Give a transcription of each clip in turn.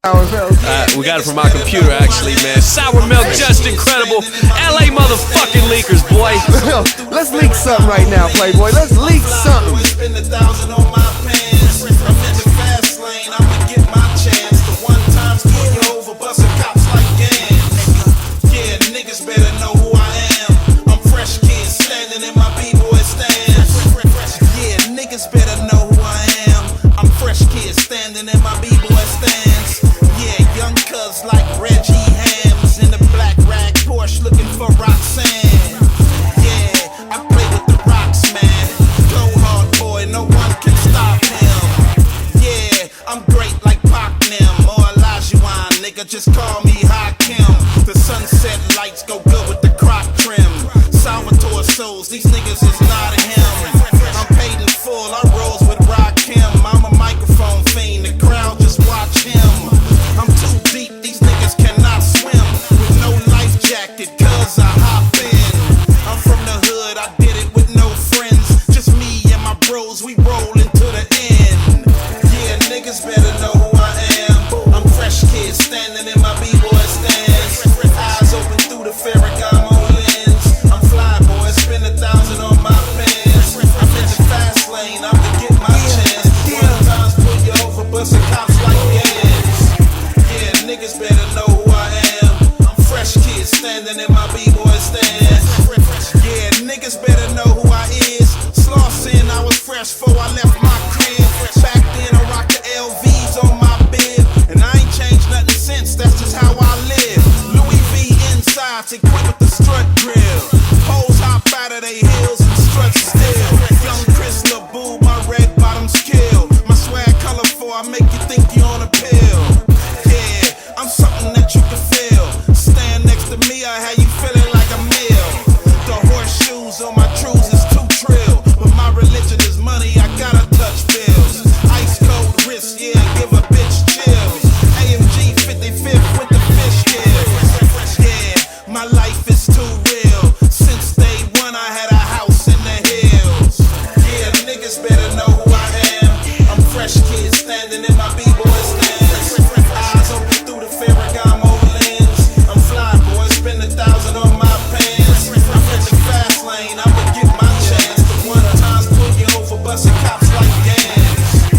We got it from our computer, actually, man. Sour Milk, just incredible. LA motherfucking leakers, boy. Let's leak something right now, Playboy. Let's leak something. Just call me Hakim. The sunset lights go good with the croc trim. Salvatore souls, these niggas is not him. I'm paid in full, I rolls with Rakim. I'm a microphone fiend, the crowd just watch him. I'm too deep, these niggas cannot swim. With no life jacket, cause I hop in. I'm from the hood, I did it with no friends. Just me and my bros, we roll into the end. Yeah, niggas better know who I am. I'm fresh kid standing in my B-boy stance. Eyes open through the Ferragamo lens. I'm fly boy, spend 1,000 on my pants. I'm in the fast lane, I'm to get my chance. One times pull you over, bustin' cops like gas. Yeah, niggas better know who I am. I'm fresh kid standing in my B-boy stance. Yeah, niggas better know who I is. Slauson, I was fresh before I left my crib. Back then I rocked the LVs on my bib, and I ain't changed nothing since, that's just how I live. Louis V insides, equipped with the strut grill. Hoes hop out of they heels and strut still. Young Chris LaBoo, my red bottoms kill. My swag colorful, I make you think you on a pill. Yeah, I'm something that you can feel. Stand next to me, I have you feeling like a meal. The horseshoes on my trues is too trill, but my religion is money, I gotta touch bills. Ice cold wrist, yeah, give a bitch chills. AMG 55th with the fish gills. Yeah, my life is too real. Since day one I had a house in the hills. Yeah, niggas better know who I am. I'm fresh kid standing in my B-boy stance. Eyes open through the Ferragamo lens. I'm fly boy, spend 1,000 on my pants. I'm in the fast lane, I'ma get my chance. The one times pull you over, bustin' cops like gas.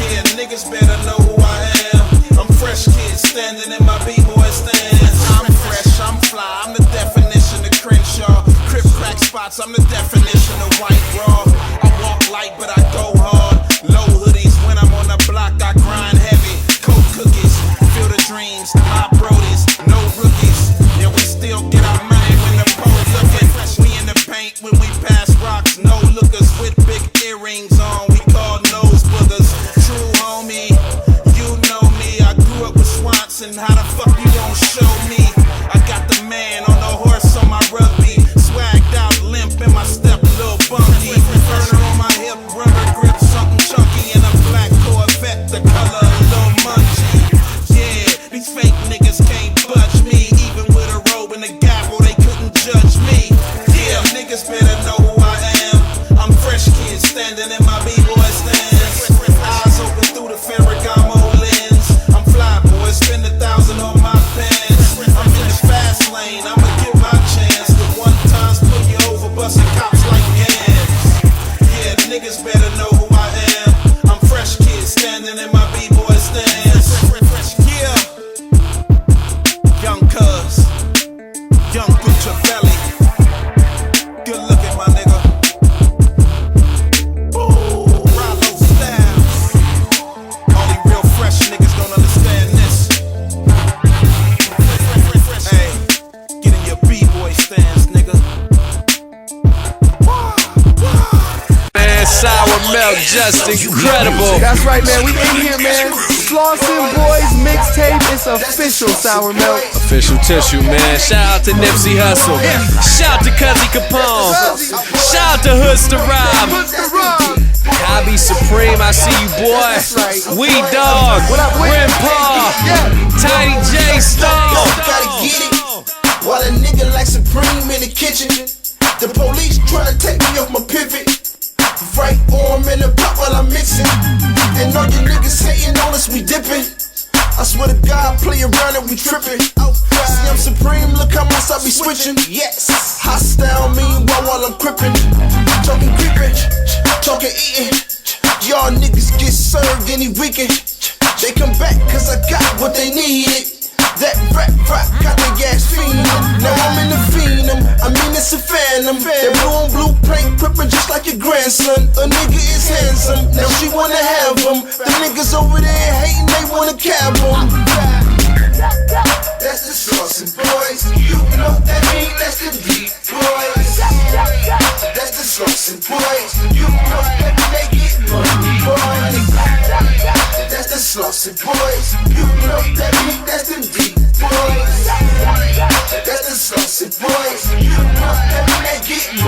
Yeah, niggas better know who I am. I'm fresh kid standing in my B-boy stance. I'm fresh, I'm fly, I'm the definition of Crenshaw. Crip crack spots, I'm the definition of white raw. I walk light, but I go hard. Low hoodies, when I'm on the block, I grind heavy. Cold cookies, feel the dreams, my brodies, no rookies. Yeah, we still get our money when the pole looking. We in the paint when we pass rocks, no lookers with big earrings on. We call nose boogers. True homie, you know me. I grew up with Swanson. How the fuck you gon' show me? I got the man on the horse on my rugby. Swagged out, limp in my step, little bunky. Burner on my hip, rubber grip, something chunky. And a black Corvette, the color of Lil Munchie. Yeah, these fake niggas can't budge me. Even with a robe and a gavel, they couldn't judge me. Yeah, niggas better know who I am. I'm fresh kid standing in my B-boy stance. Eyes open through the Ferragamo lens. I'm fly boy, spend 1,000 on my pants. I'm in the fast lane, I'ma get my chance. The one times pull you over, bustin' cops like gas. Yeah, niggas better know who I am. I'm fresh kid standing in my B-boy stance. Yeah, young cuz, young Gucciavelli. Good looking, my nigga. Rollo Styles. Only real fresh niggas don't understand this. Hey, get in your B-boy stance, nigga. Man, Sour Milk, just incredible. That's right, man. We in here, man. Slauson Boys mixtape. It's official, Sour Milk. Official tissue, man. Shout out to Nipsey Hussle. Shout out to Cuzzy Capone. Shout out to Hoods to Rob. I be supreme, I see you, boy. Weed Dog. Grandpa. Tiny J Stone. Gotta get it. While a nigga like Supreme in the kitchen. The police tryna take me off my pivot. Right arm in the pot while I'm mixing. And all you niggas hating on us, we dipping. I swear to God play around and we trippin'. See, I'm supreme, look how much I be switching. Yes, hostile meanwhile while I'm crippin'. Talking creepin', talking eatin'. Y'all niggas get served any weekend. They come back cause I got what they needed. That rap got the gas fiendin'. Now I'm in the phenom, I mean it's a phantom. That blue on blue paint crippin' just like your grandson. A nigga is handsome, now she wanna have him. The niggas over there hating, they wanna cab him. That's the Slauson boys. You know that ain't less than deep boys. That's the Slauson boys. You know that they get money boys. That's the Slauson boys. You know that ain't less than deep boys. That's the Slauson boys. You know that they get money.